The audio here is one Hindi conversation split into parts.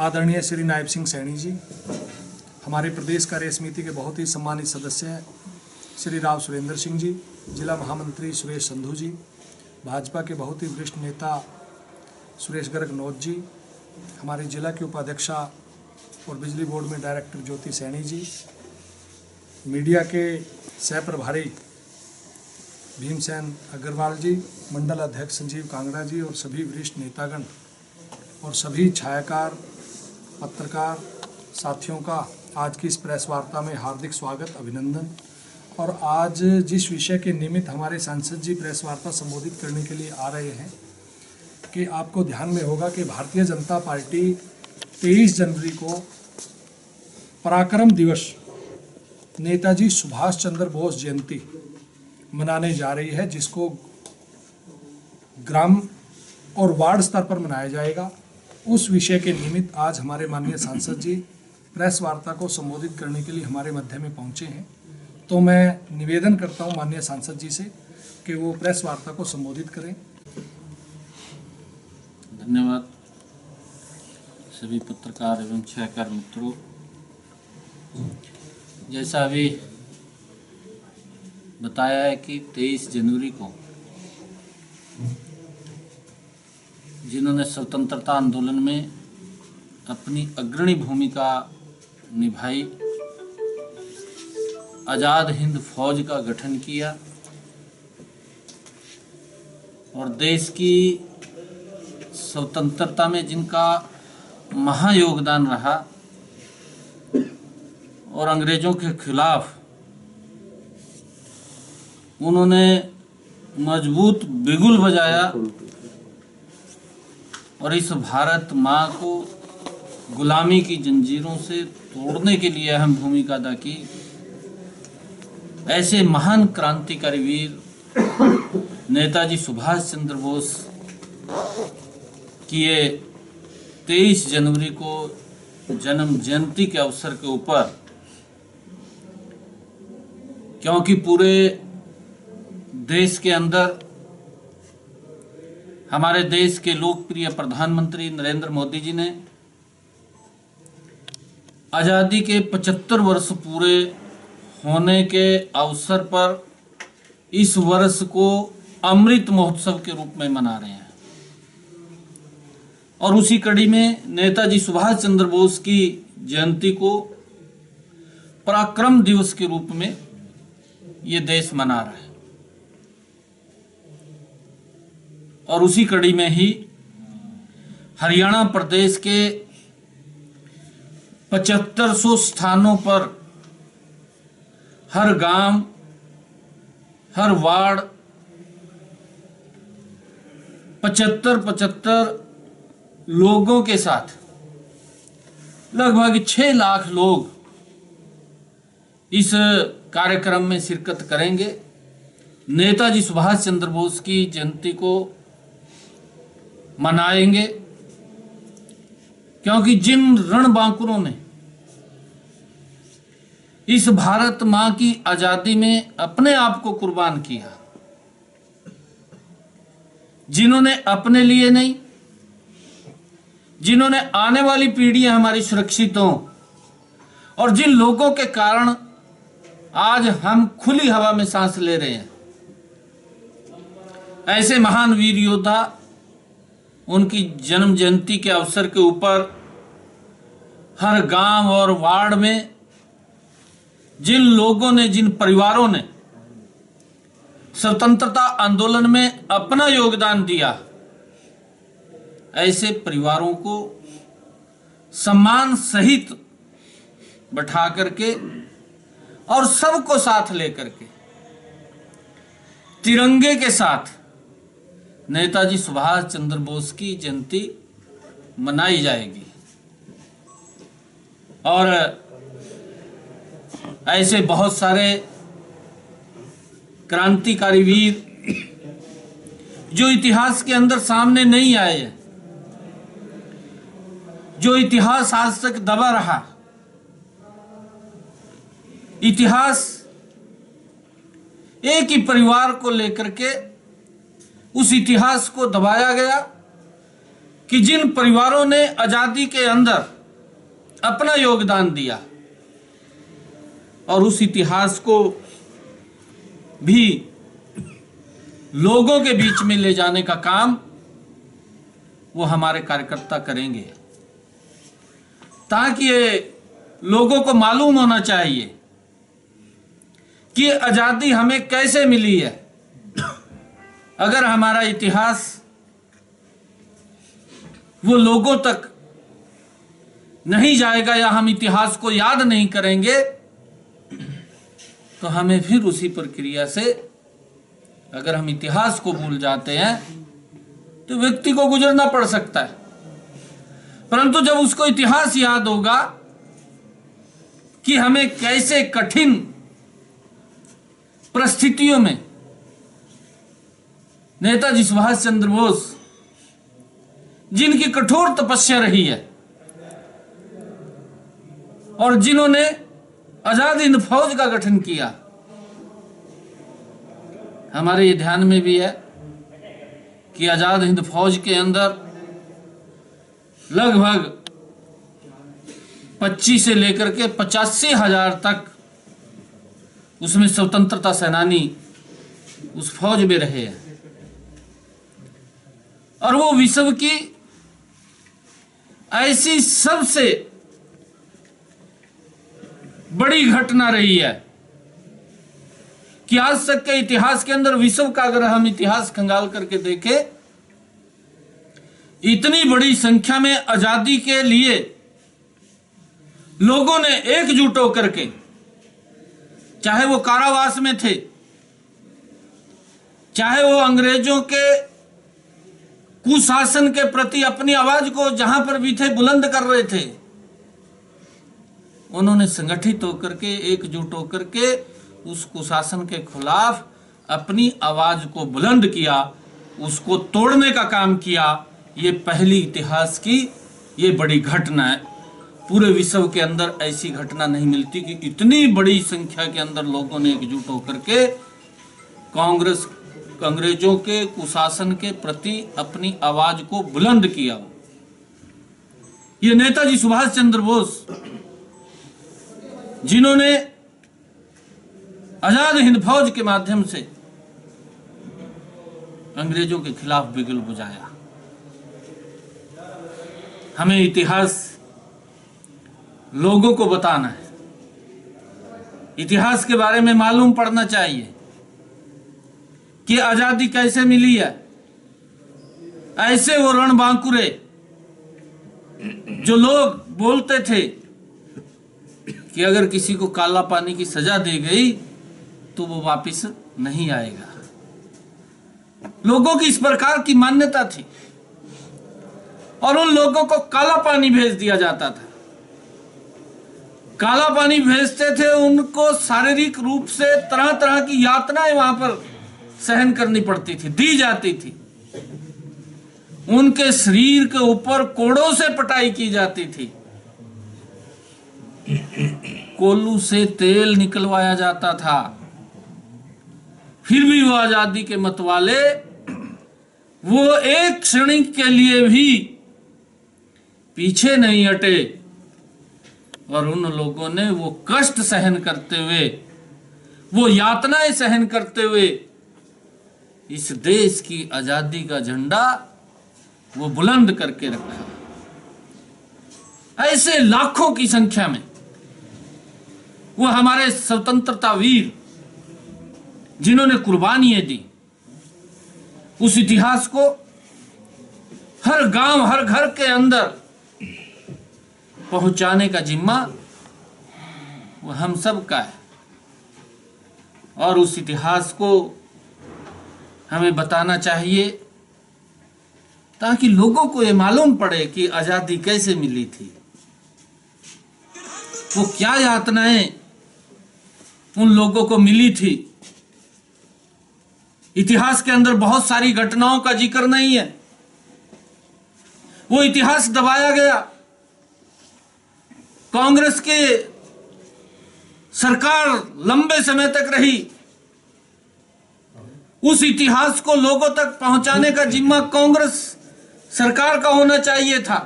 आदरणीय श्री नायब सिंह सैनी जी, हमारे प्रदेश कार्य समिति के बहुत ही सम्मानित सदस्य हैं श्री राव सुरेंद्र सिंह जी, जिला महामंत्री सुरेश संधू जी, भाजपा के बहुत ही वरिष्ठ नेता सुरेश गर्ग नौत जी, हमारे जिला के उपाध्यक्षा और बिजली बोर्ड में डायरेक्टर ज्योति सैनी जी, मीडिया के सह प्रभारी भीमसेन अग्रवाल जी, मंडल अध्यक्ष संजीव कांगड़ा जी और सभी वरिष्ठ नेतागण और सभी छायाकार पत्रकार साथियों का आज की इस प्रेस वार्ता में हार्दिक स्वागत अभिनंदन। और आज जिस विषय के निमित्त हमारे सांसद जी प्रेस वार्ता संबोधित करने के लिए आ रहे हैं कि आपको ध्यान में होगा कि भारतीय जनता पार्टी 23 जनवरी को पराक्रम दिवस नेताजी सुभाष चंद्र बोस जयंती मनाने जा रही है, जिसको ग्राम और वार्ड स्तर पर मनाया जाएगा। उस विषय के निमित्त आज हमारे माननीय सांसद जी प्रेस वार्ता को संबोधित करने के लिए हमारे मध्य में पहुंचे हैं। तो मैं निवेदन करता हूं माननीय सांसद जी से कि वो प्रेस वार्ता को संबोधित करें। धन्यवाद। सभी पत्रकार एवं छायाकार मित्रों, जैसा अभी बताया है कि 23 जनवरी को जिन्होंने स्वतंत्रता आंदोलन में अपनी अग्रणी भूमिका निभाई, आज़ाद हिंद फौज का गठन किया और देश की स्वतंत्रता में जिनका महायोगदान रहा और अंग्रेजों के खिलाफ उन्होंने मजबूत बिगुल बजाया और इस भारत माँ को गुलामी की जंजीरों से तोड़ने के लिए अहम भूमिका अदा की। ऐसे महान क्रांतिकारी वीर नेताजी सुभाष चंद्र बोस की ये 23 जनवरी को जन्म जयंती के अवसर के ऊपर, क्योंकि पूरे देश के अंदर हमारे देश के लोकप्रिय प्रधानमंत्री नरेंद्र मोदी जी ने आज़ादी के 75 वर्ष पूरे होने के अवसर पर इस वर्ष को अमृत महोत्सव के रूप में मना रहे हैं और उसी कड़ी में नेताजी सुभाष चंद्र बोस की जयंती को पराक्रम दिवस के रूप में ये देश मना रहा है। और उसी कड़ी में ही हरियाणा प्रदेश के 7500 स्थानों पर हर गांव, हर वार्ड 75 लोगों के साथ लगभग 6 लाख लोग इस कार्यक्रम में शिरकत करेंगे। नेताजी सुभाष चंद्र बोस की जयंती को मनाएंगे, क्योंकि जिन रणबांकुरों ने इस भारत मां की आजादी में अपने आप को कुर्बान किया, जिन्होंने अपने लिए नहीं, जिन्होंने आने वाली पीढ़ियां हमारी सुरक्षित हों और जिन लोगों के कारण आज हम खुली हवा में सांस ले रहे हैं, ऐसे महान वीर योद्धा उनकी जन्म जयंती के अवसर के ऊपर हर गांव और वार्ड में जिन लोगों ने, जिन परिवारों ने स्वतंत्रता आंदोलन में अपना योगदान दिया, ऐसे परिवारों को सम्मान सहित बैठा करके और सबको साथ लेकर के तिरंगे के साथ नेताजी सुभाष चंद्र बोस की जयंती मनाई जाएगी। और ऐसे बहुत सारे क्रांतिकारी वीर जो इतिहास के अंदर सामने नहीं आए हैं, जो इतिहास आज तक दबा रहा, इतिहास एक ही परिवार को लेकर के उस इतिहास को दबाया गया कि जिन परिवारों ने आजादी के अंदर अपना योगदान दिया और उस इतिहास को भी लोगों के बीच में ले जाने का काम वो हमारे कार्यकर्ता करेंगे, ताकि ये लोगों को मालूम होना चाहिए कि आजादी हमें कैसे मिली है। अगर हमारा इतिहास वो लोगों तक नहीं जाएगा या हम इतिहास को याद नहीं करेंगे तो हमें फिर उसी प्रक्रिया से, अगर हम इतिहास को भूल जाते हैं तो व्यक्ति को गुजरना पड़ सकता है। परंतु जब उसको इतिहास याद होगा कि हमें कैसे कठिन परिस्थितियों में नेताजी सुभाष चंद्र बोस, जिनकी कठोर तपस्या रही है और जिन्होंने आजाद हिंद फौज का गठन किया, हमारे ये ध्यान में भी है कि आजाद हिंद फौज के अंदर लगभग 25 से लेकर के 85,000 तक उसमें स्वतंत्रता सेनानी उस फौज में रहे हैं और वो विश्व की ऐसी सबसे बड़ी घटना रही है कि आज तक के इतिहास के अंदर, विश्व का अगर हम इतिहास खंगाल करके देखें, इतनी बड़ी संख्या में आजादी के लिए लोगों ने एकजुट होकर के, चाहे वो कारावास में थे, चाहे वो अंग्रेजों के कुशासन के प्रति अपनी आवाज को जहां पर भी थे बुलंद कर रहे थे, उन्होंने संगठित होकर के, एकजुट होकर के उस कुशासन के खिलाफ अपनी आवाज को बुलंद किया, उसको तोड़ने का काम किया। ये पहली इतिहास की ये बड़ी घटना है। पूरे विश्व के अंदर ऐसी घटना नहीं मिलती कि इतनी बड़ी संख्या के अंदर लोगों ने एकजुट होकर के कांग्रेस, अंग्रेजों के कुशासन के प्रति अपनी आवाज को बुलंद किया। ये नेताजी सुभाष चंद्र बोस, जिन्होंने आजाद हिंद फौज के माध्यम से अंग्रेजों के खिलाफ बिगुल बुझाया। हमें इतिहास लोगों को बताना है, इतिहास के बारे में मालूम पड़ना चाहिए कि आजादी कैसे मिली है। ऐसे वो रणबांकुरे जो लोग बोलते थे कि अगर किसी को काला पानी की सजा दी गई तो वो वापस नहीं आएगा, लोगों की इस प्रकार की मान्यता थी और उन लोगों को काला पानी भेज दिया जाता था। काला पानी भेजते थे, उनको शारीरिक रूप से तरह तरह की यातनाएं वहां पर सहन करनी पड़ती थी, दी जाती थी। उनके शरीर के ऊपर कोड़ों से पटाई की जाती थी, कोल्लू से तेल निकलवाया जाता था। फिर भी वो आजादी के मतवाले वो एक क्षण के लिए भी पीछे नहीं हटे और उन लोगों ने वो कष्ट सहन करते हुए, वो यातनाएं सहन करते हुए इस देश की आजादी का झंडा वो बुलंद करके रखा। ऐसे लाखों की संख्या में वो हमारे स्वतंत्रता वीर जिन्होंने कुर्बानियां दी, उस इतिहास को हर गांव, हर घर के अंदर पहुंचाने का जिम्मा वो हम सब का है और उस इतिहास को हमें बताना चाहिए ताकि लोगों को ये मालूम पड़े कि आजादी कैसे मिली थी, वो क्या यातनाएं उन लोगों को मिली थी। इतिहास के अंदर बहुत सारी घटनाओं का जिक्र नहीं है, वो इतिहास दबाया गया। कांग्रेस के सरकार लंबे समय तक रही, उस इतिहास को लोगों तक पहुंचाने का जिम्मा कांग्रेस सरकार का होना चाहिए था,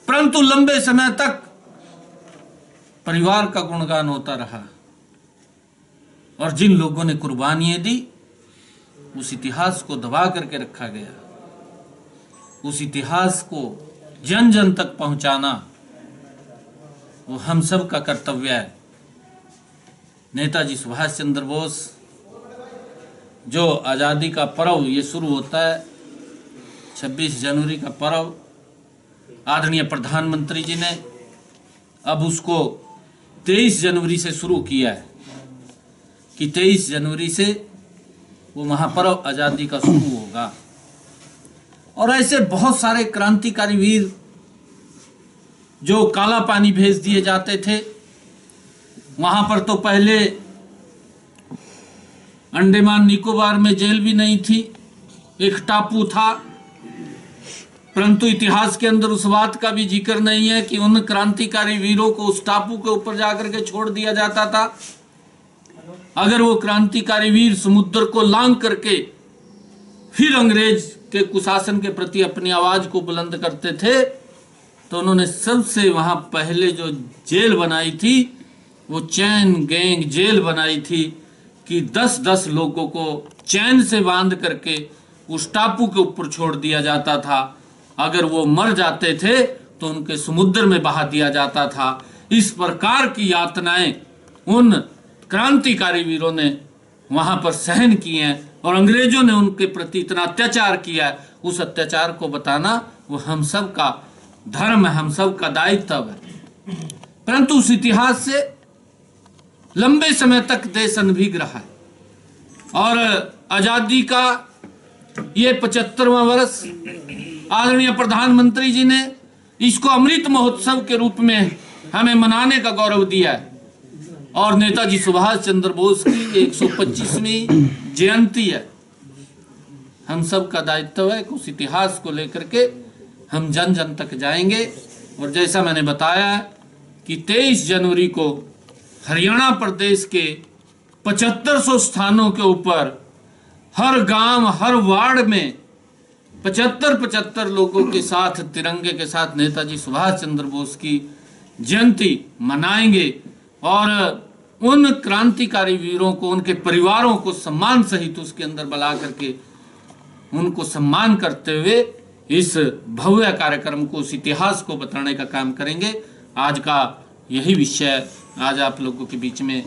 परंतु लंबे समय तक परिवार का गुणगान होता रहा और जिन लोगों ने कुर्बानियां दी उस इतिहास को दबा करके रखा गया। उस इतिहास को जन जन तक पहुंचाना वो हम सब का कर्तव्य है। नेताजी सुभाष चंद्र बोस, जो आज़ादी का पर्व ये शुरू होता है 26 जनवरी का पर्व, आदरणीय प्रधानमंत्री जी ने अब उसको 23 जनवरी से शुरू किया है कि 23 जनवरी से वो महापर्व आज़ादी का शुरू होगा। और ऐसे बहुत सारे क्रांतिकारी वीर जो काला पानी भेज दिए जाते थे, वहां पर तो पहले अंडमान निकोबार में जेल भी नहीं थी, एक टापू था, परंतु इतिहास के अंदर उस बात का भी जिक्र नहीं है कि उन क्रांतिकारी वीरों को उस टापू के ऊपर जाकर के छोड़ दिया जाता था। अगर वो क्रांतिकारी वीर समुद्र को लांघ करके फिर अंग्रेज के कुशासन के प्रति अपनी आवाज को बुलंद करते थे, तो उन्होंने सबसे वहां पहले जो जेल बनाई थी वो चैन गैंग जेल बनाई थी कि 10-10 लोगों को चैन से बांध करके उस टापू के ऊपर छोड़ दिया जाता था। अगर वो मर जाते थे तो उनके समुद्र में बहा दिया जाता था। इस प्रकार की यातनाएं उन क्रांतिकारी वीरों ने वहां पर सहन किए हैं और अंग्रेजों ने उनके प्रति इतना अत्याचार किया है। उस अत्याचार को बताना वो हम सब का धर्म है, हम सब का दायित्व है। परंतु उस इतिहास से लंबे समय तक देश अनभिज्ञ रहा है और आजादी का ये 75वां वर्ष आदरणीय प्रधानमंत्री जी ने इसको अमृत महोत्सव के रूप में हमें मनाने का गौरव दिया है और नेताजी सुभाष चंद्र बोस की 125वीं जयंती है। हम सब का दायित्व है कि उस इतिहास को लेकर के हम जन जन तक जाएंगे। और जैसा मैंने बताया कि 23 जनवरी को हरियाणा प्रदेश के 7500 स्थानों के ऊपर हर गांव हर वार्ड में 75-75 लोगों के साथ तिरंगे के साथ नेताजी सुभाष चंद्र बोस की जयंती मनाएंगे और उन क्रांतिकारी वीरों को, उनके परिवारों को सम्मान सहित उसके अंदर बुला करके उनको सम्मान करते हुए इस भव्य कार्यक्रम को, उस इतिहास को बताने का काम करेंगे। आज का यही विषय आज आप लोगों के बीच में